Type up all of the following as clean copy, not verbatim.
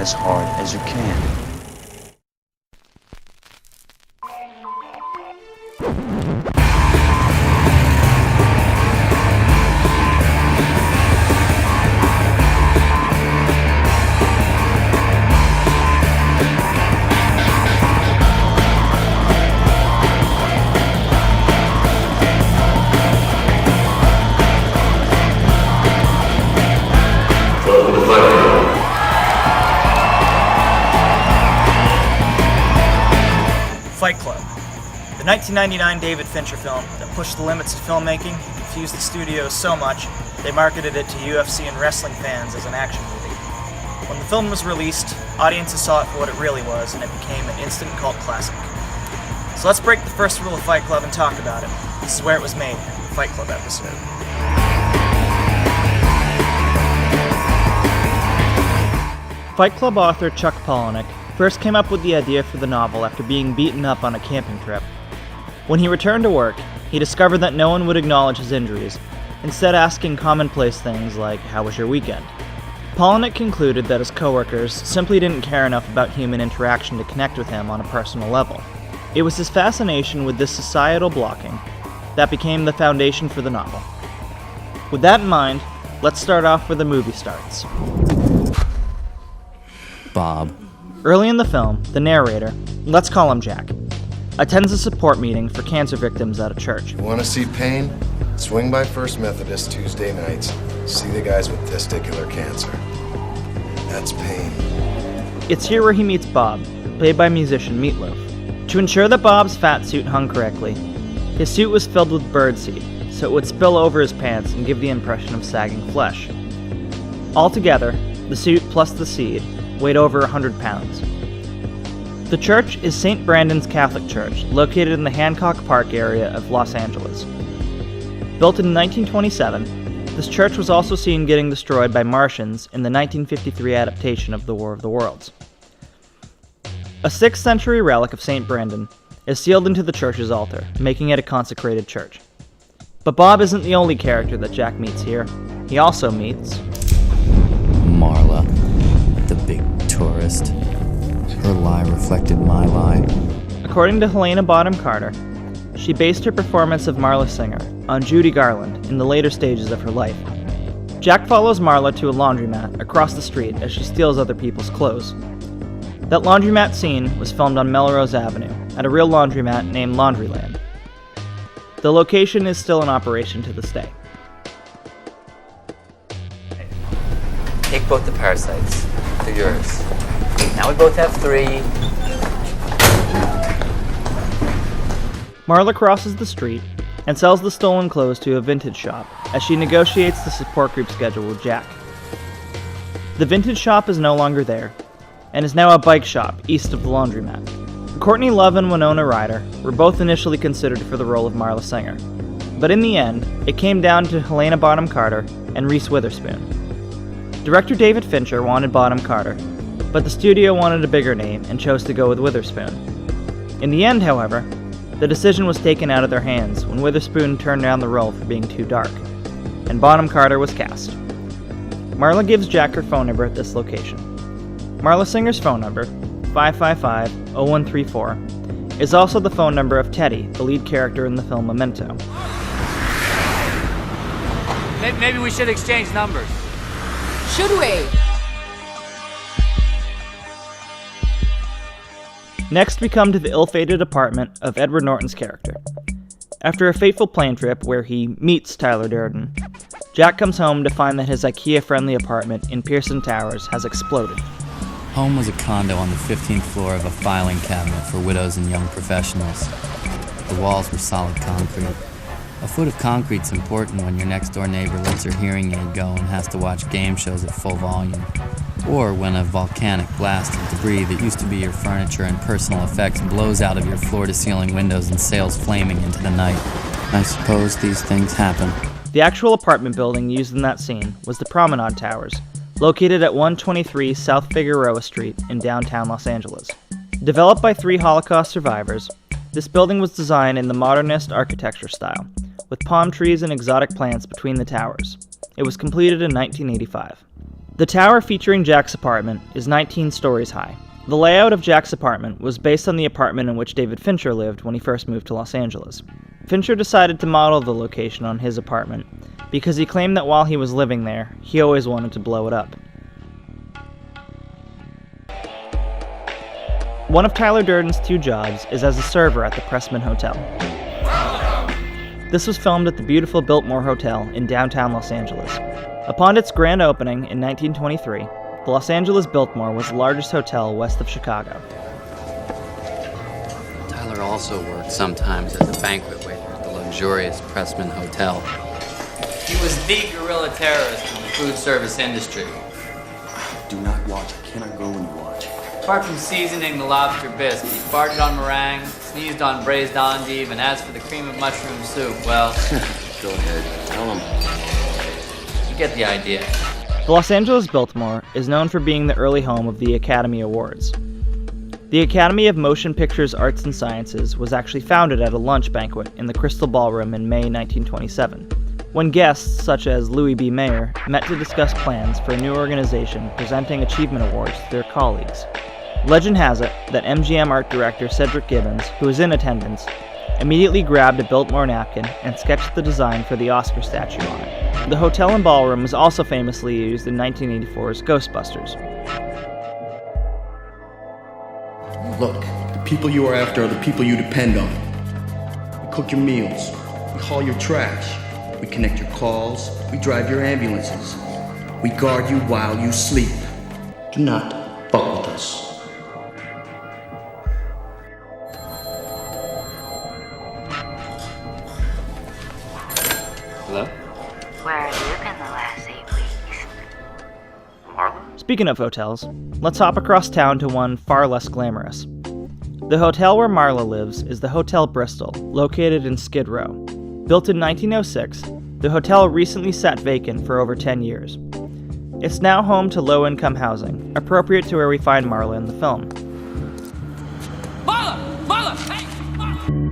as hard as you can. Fight Club, the 1999 David Fincher film that pushed the limits of filmmaking and confused the studios so much they marketed it to UFC and wrestling fans as an action movie. When the film was released, audiences saw it for what it really was, and it became an instant cult classic. So let's break the first rule of Fight Club and talk about it. This is where it was made, the Fight Club episode. Fight Club author Chuck Palahniuk first came up with the idea for the novel after being beaten up on a camping trip. When he returned to work, he discovered that no one would acknowledge his injuries, instead asking commonplace things like, "How was your weekend?" Palahniuk concluded that his coworkers simply didn't care enough about human interaction to connect with him on a personal level. It was his fascination with this societal blocking that became the foundation for the novel. With that in mind, let's start off where the movie starts. Bob. Early in the film, the narrator, let's call him Jack, attends a support meeting for cancer victims at a church. Want to see pain? Swing by First Methodist Tuesday nights. See the guys with testicular cancer. That's pain. It's here where he meets Bob, played by musician Loaf. To ensure that Bob's fat suit hung correctly, his suit was filled with birdseed, so it would spill over his pants and give the impression of sagging flesh. Altogether, the suit plus the seed weighed over 100 pounds. The church is St. Brandon's Catholic Church, located in the Hancock Park area of Los Angeles. Built in 1927, this church was also seen getting destroyed by Martians in the 1953 adaptation of The War of the Worlds. A 6th century relic of St. Brandon is sealed into the church's altar, making it a consecrated church. But Bob isn't the only character that Jack meets here. He also meets Marla, the big tourist. Her lie reflected my lie. According to Helena Boham-Carter, she based her performance of Marla Singer on Judy Garland in the later stages of her life. Jack follows Marla to a laundromat across the street as she steals other people's clothes. That laundromat scene was filmed on Melrose Avenue at a real laundromat named Laundryland. The location is still in operation to this day. Take both the parasites. They're yours. Now we both have 3. Marla crosses the street and sells the stolen clothes to a vintage shop as she negotiates the support group schedule with Jack. The vintage shop is no longer there, and is now a bike shop east of the laundromat. Courtney Love and Winona Ryder were both initially considered for the role of Marla Singer, but in the end, it came down to Helena Boham-Carter and Reese Witherspoon. Director David Fincher wanted Boham-Carter, but the studio wanted a bigger name and chose to go with Witherspoon. In the end, however, the decision was taken out of their hands when Witherspoon turned down the role for being too dark, and Boham-Carter was cast. Marla gives Jack her phone number at this location. Marla Singer's phone number, 555-0134, is also the phone number of Teddy, the lead character in the film Memento. Maybe we should exchange numbers. Should we? Next, we come to the ill-fated apartment of Edward Norton's character. After a fateful plane trip where he meets Tyler Durden, Jack comes home to find that his IKEA-friendly apartment in Pearson Towers has exploded. Home was a condo on the 15th floor of a filing cabinet for widows and young professionals. The walls were solid concrete. A foot of concrete's important when your next-door neighbor lets her hearing aid go and has to watch game shows at full volume. Or when a volcanic blast of debris that used to be your furniture and personal effects blows out of your floor-to-ceiling windows and sails flaming into the night. I suppose these things happen. The actual apartment building used in that scene was the Promenade Towers, located at 123 South Figueroa Street in downtown Los Angeles. Developed by 3 Holocaust survivors, this building was designed in the modernist architecture style, with palm trees and exotic plants between the towers. It was completed in 1985. The tower featuring Jack's apartment is 19 stories high. The layout of Jack's apartment was based on the apartment in which David Fincher lived when he first moved to Los Angeles. Fincher decided to model the location on his apartment because he claimed that while he was living there, he always wanted to blow it up. One of Tyler Durden's 2 jobs is as a server at the Pressman Hotel. This was filmed at the beautiful Biltmore Hotel in downtown Los Angeles. Upon its grand opening in 1923, the Los Angeles Biltmore was the largest hotel west of Chicago. Tyler also worked sometimes as a banquet waiter at the luxurious Pressman Hotel. He was the guerrilla terrorist in the food service industry. Do not watch. I cannot go when you watch. Apart from seasoning the lobster bisque, he farted on meringue, sneezed on braised endive, and as for the cream of mushroom soup, well... Go ahead. Tell him. You get the idea. The Los Angeles Biltmore is known for being the early home of the Academy Awards. The Academy of Motion Pictures Arts and Sciences was actually founded at a lunch banquet in the Crystal Ballroom in May 1927, when guests such as Louis B. Mayer met to discuss plans for a new organization presenting achievement awards to their colleagues. Legend has it that MGM art director Cedric Gibbons, who was in attendance, immediately grabbed a Biltmore napkin and sketched the design for the Oscar statue on it. The hotel and ballroom was also famously used in 1984's Ghostbusters. Look, the people you are after are the people you depend on. We cook your meals, we haul your trash, we connect your calls, we drive your ambulances, we guard you while you sleep. Do not fuck with us. Hello? Where have you been the last 8 weeks? Marla? Speaking of hotels, let's hop across town to one far less glamorous. The hotel where Marla lives is the Hotel Bristol, located in Skid Row. Built in 1906, the hotel recently sat vacant for over 10 years. It's now home to low-income housing, appropriate to where we find Marla in the film. Marla! Marla! Hey! Marla!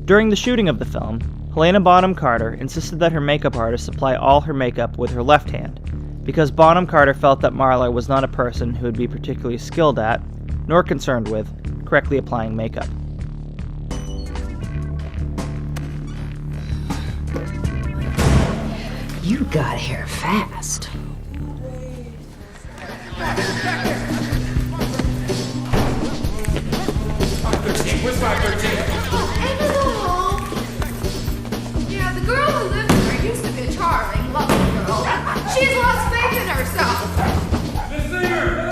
During the shooting of the film, Helena Boham-Carter insisted that her makeup artist supply all her makeup with her left hand, because Boham-Carter felt that Marla was not a person who would be particularly skilled at, nor concerned with, correctly applying makeup. You got here fast. Where's 513? Ava's home. Yeah, the girl who lives there used to be a charming, lovely girl. She's lost faith in herself. The singer!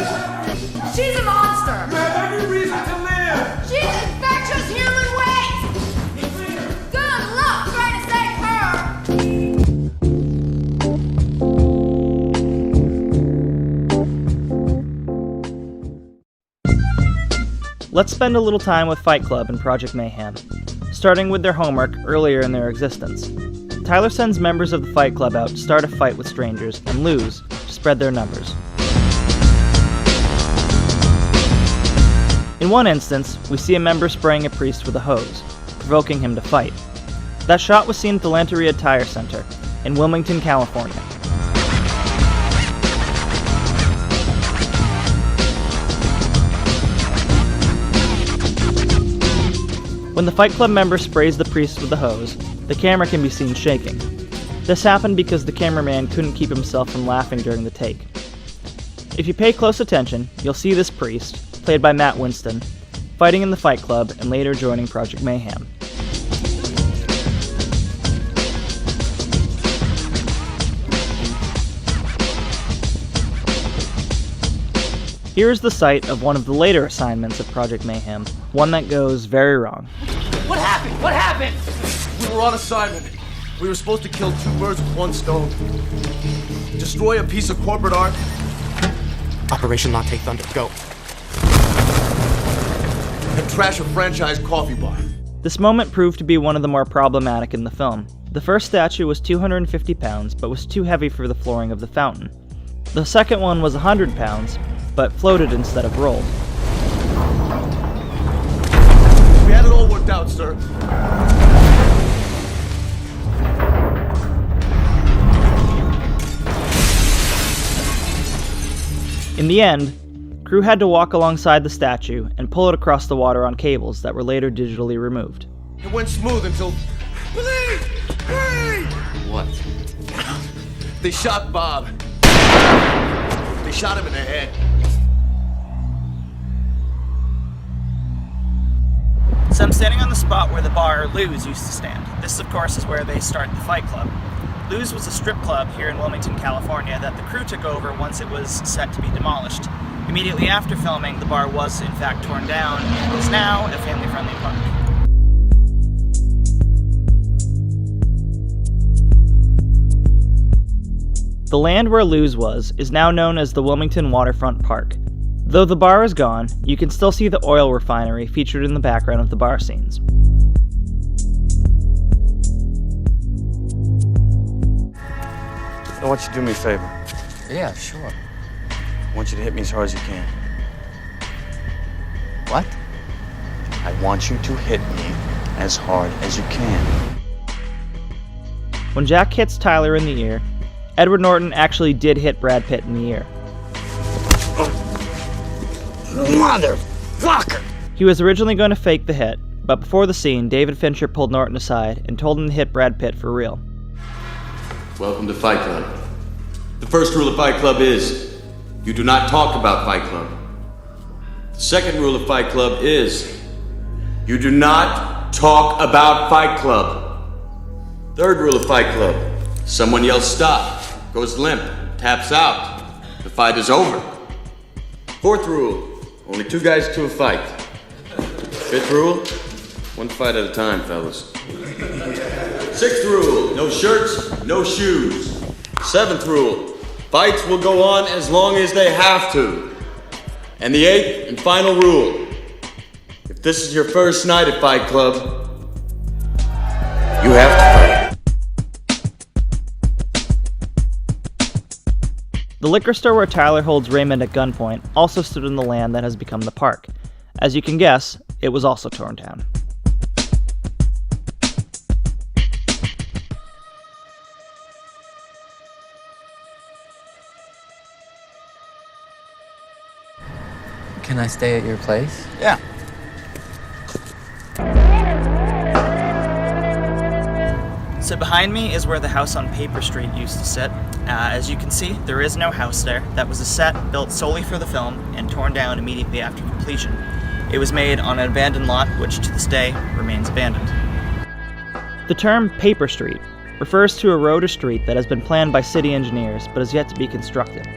She's a monster. You have every reason to live! She's infectious human waste. The singer! Good luck trying to save her. Let's spend a little time with Fight Club and Project Mayhem, starting with their homework earlier in their existence. Tyler sends members of the Fight Club out to start a fight with strangers and lose to spread their numbers. In one instance, we see a member spraying a priest with a hose, provoking him to fight. That shot was seen at the Lanteria Tire Center in Wilmington, California. When the Fight Club member sprays the priest with the hose, the camera can be seen shaking. This happened because the cameraman couldn't keep himself from laughing during the take. If you pay close attention, you'll see this priest, played by Matt Winston, fighting in the Fight Club and later joining Project Mayhem. Here is the site of one of the later assignments of Project Mayhem, one that goes very wrong. What happened? What happened? We were on assignment. We were supposed to kill 2 birds with 1 stone. Destroy a piece of corporate art. Operation Latte Thunder, go. And trash a franchise coffee bar. This moment proved to be one of the more problematic in the film. The first statue was 250 pounds, but was too heavy for the flooring of the fountain. The second one was 100 pounds, but floated instead of rolled. We had it all worked out, sir. In the end, crew had to walk alongside the statue and pull it across the water on cables that were later digitally removed. It went smooth until... Please! Please! What? They shot Bob. They shot him in the head. So I'm standing on the spot where the bar Lou's used to stand. This, of course, is where they start the Fight Club. Lou's was a strip club here in Wilmington, California that the crew took over once it was set to be demolished. Immediately after filming, the bar was in fact torn down and is now a family-friendly park. The land where Lou's was is now known as the Wilmington Waterfront Park. Though the bar is gone, you can still see the oil refinery featured in the background of the bar scenes. I want you to do me a favor. Yeah, sure. I want you to hit me as hard as you can. What? I want you to hit me as hard as you can. When Jack hits Tyler in the ear, Edward Norton actually did hit Brad Pitt in the ear. Motherfucker! He was originally going to fake the hit, but before the scene, David Fincher pulled Norton aside and told him to hit Brad Pitt for real. Welcome to Fight Club. The first rule of Fight Club is, you do not talk about Fight Club. The second rule of Fight Club is, you do not talk about Fight Club. Third rule of Fight Club, someone yells stop, goes limp, taps out. The fight is over. Fourth rule, only 2 guys to a fight. Fifth rule, 1 fight at a time, fellas. Sixth rule, no shirts, no shoes. Seventh rule, fights will go on as long as they have to. And the 8th and final rule, if this is your first night at Fight Club, you have to fight. The liquor store where Tyler holds Raymond at gunpoint also stood in the land that has become the park. As you can guess, it was also torn down. Can I stay at your place? Yeah. So behind me is where the house on Paper Street used to sit. As you can see, there is no house there. That was a set built solely for the film and torn down immediately after completion. It was made on an abandoned lot, which to this day remains abandoned. The term Paper Street refers to a road or street that has been planned by city engineers but is yet to be constructed.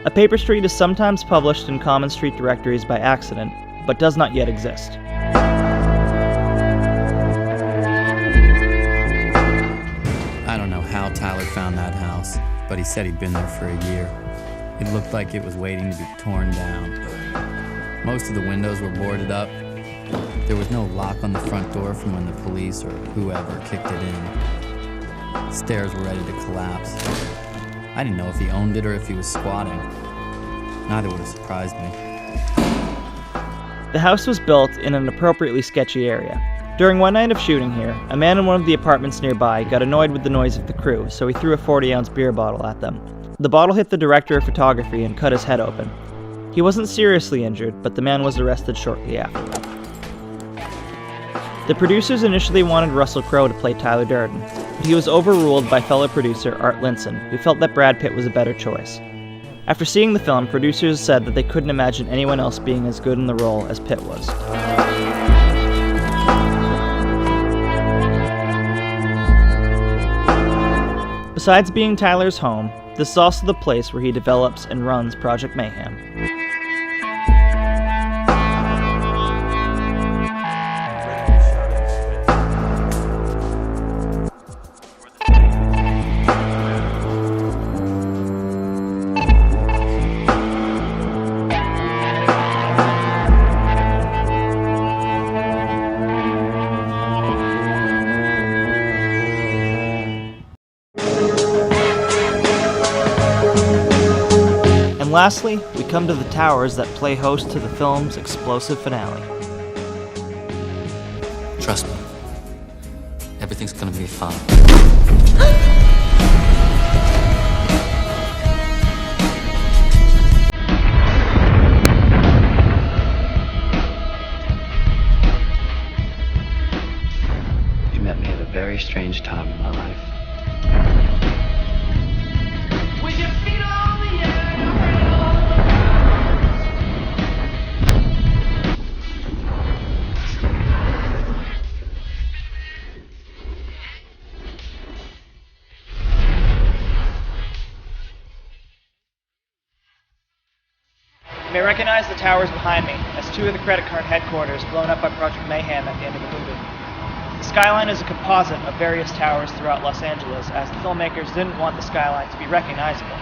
A paper street is sometimes published in common street directories by accident, but does not yet exist. I don't know how Tyler found that house, but he said he'd been there for a year. It looked like it was waiting to be torn down. Most of the windows were boarded up. There was no lock on the front door from when the police or whoever kicked it in. Stairs were ready to collapse. I didn't know if he owned it or if he was squatting. Neither would have surprised me. The house was built in an appropriately sketchy area. During one night of shooting here, a man in one of the apartments nearby got annoyed with the noise of the crew, so he threw a 40-ounce beer bottle at them. The bottle hit the director of photography and cut his head open. He wasn't seriously injured, but the man was arrested shortly after. The producers initially wanted Russell Crowe to play Tyler Durden, but he was overruled by fellow producer Art Linson, who felt that Brad Pitt was a better choice. After seeing the film, producers said that they couldn't imagine anyone else being as good in the role as Pitt was. Besides being Tyler's home, this is also the place where he develops and runs Project Mayhem. And lastly, we come to the towers that play host to the film's explosive finale. Trust me. Everything's gonna be fine. You met me at a very strange time in my life. With your feet on the air. You may recognize the towers behind me as two of the credit card headquarters blown up by Project Mayhem at the end of the movie. The skyline is a composite of various towers throughout Los Angeles, as the filmmakers didn't want the skyline to be recognizable.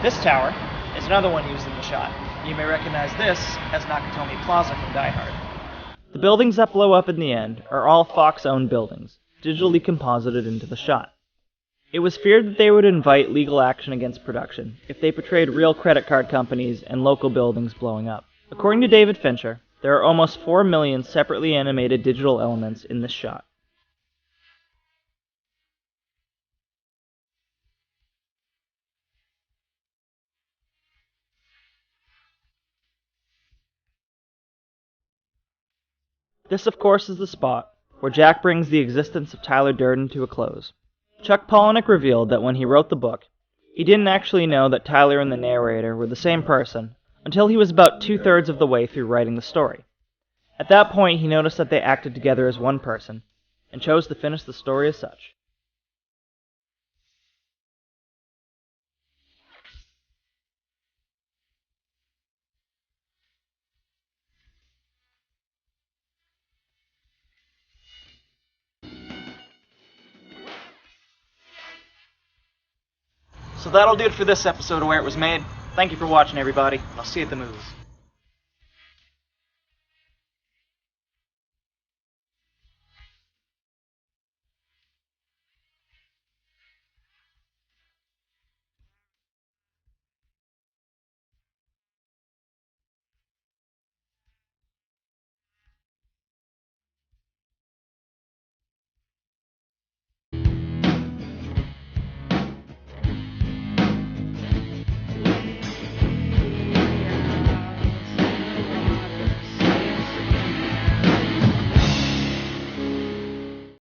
This tower is another one used in the shot. You may recognize this as Nakatomi Plaza from Die Hard. The buildings that blow up in the end are all Fox-owned buildings, digitally composited into the shot. It was feared that they would invite legal action against production if they portrayed real credit card companies and local buildings blowing up. According to David Fincher, there are almost 4 million separately animated digital elements in this shot. This, of course, is the spot where Jack brings the existence of Tyler Durden to a close. Chuck Palahniuk revealed that when he wrote the book, he didn't actually know that Tyler and the narrator were the same person until he was about 2/3 of the way through writing the story. At that point, he noticed that they acted together as one person, and chose to finish the story as such. So that'll do it for this episode of Where It Was Made. Thank you for watching, everybody. I'll see you at the movies.